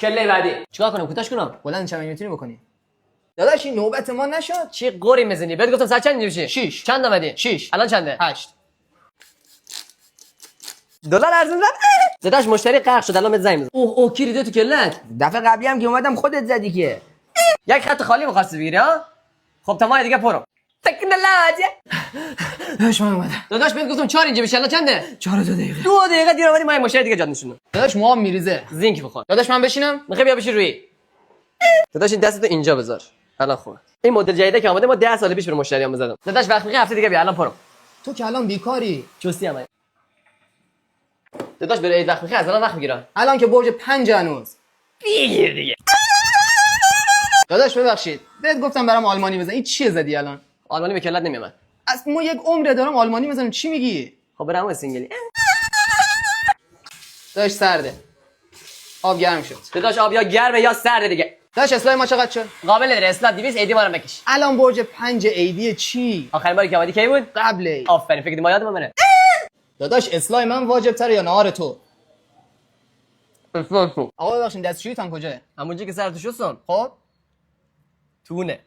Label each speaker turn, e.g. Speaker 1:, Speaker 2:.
Speaker 1: کله بعدی چیکار کنم کوتاش کنم
Speaker 2: بلند چه میتونی بکنی داداش این نوبت ما نشد
Speaker 1: چی قوری میزنی بهت گفتم ساعت چند میشه
Speaker 2: 6
Speaker 1: چند اومدی
Speaker 2: 6
Speaker 1: الان چنده
Speaker 2: 8
Speaker 1: دلار ارزون زد داداش مشتری غرق شد الان بهت زنگ میزنم اوه کی ریده تو کلت
Speaker 2: دفعه قبلی هم که اومدم خودت زدی که
Speaker 1: یک خط خالی می‌خواستی بگیری ها خب تمام دیگه پرو سکن لاجه
Speaker 2: داداش من اومدم
Speaker 1: داداش بهت گفتم 4 اینجا بشه الان چنده
Speaker 2: 4 دقیقه
Speaker 1: 2 دقیقه دیر اومدی ما مشتری دیگه جاد نشونم
Speaker 2: داداش موام میریزه
Speaker 1: زینک بخور
Speaker 2: داداش من بشینم
Speaker 1: میخوای بیا بشی روی داداش این دستتو اینجا بذار الان خوبه این مدل جدیده که اومده ما 10 سال پیش به مشتریام می‌زدم داداش وقت می‌خوای هفته دیگه بیا الان پرو
Speaker 2: تو که الان بیکاری
Speaker 1: چوسی هم داداش برای عید وقت می‌خوای از الان وقت می‌گیرن
Speaker 2: الان که برج 5 هنوز
Speaker 1: بگیر دیگه
Speaker 2: داداش ببخشید بهت گفتم برام آلمانی بزن این چیه زدی الان
Speaker 1: آلمانی به کلت نمیاد
Speaker 2: از ما یک عمره دارم آلمانی بزنم چی میگی
Speaker 1: خب برام سینگلی
Speaker 2: داداش سرده آب گرم شد
Speaker 1: داداش آب یا گرمه یا سرده دیگه
Speaker 2: داداش اسلای ما چقدر شد
Speaker 1: قابل نداره اسلات 200 ایدی ما رو بکش
Speaker 2: الان برج 5 عیدی چی
Speaker 1: آخرین باری که اومدی کی بود
Speaker 2: قبل عید
Speaker 1: آفرین فکر ما یادم منه
Speaker 2: داداش اسلای من واجب تره یا نهار تو
Speaker 1: اسلات تو
Speaker 2: آقا ببخشید دستشویتان کجاست
Speaker 1: همونجا که سر تو شستم
Speaker 2: خب
Speaker 1: تونه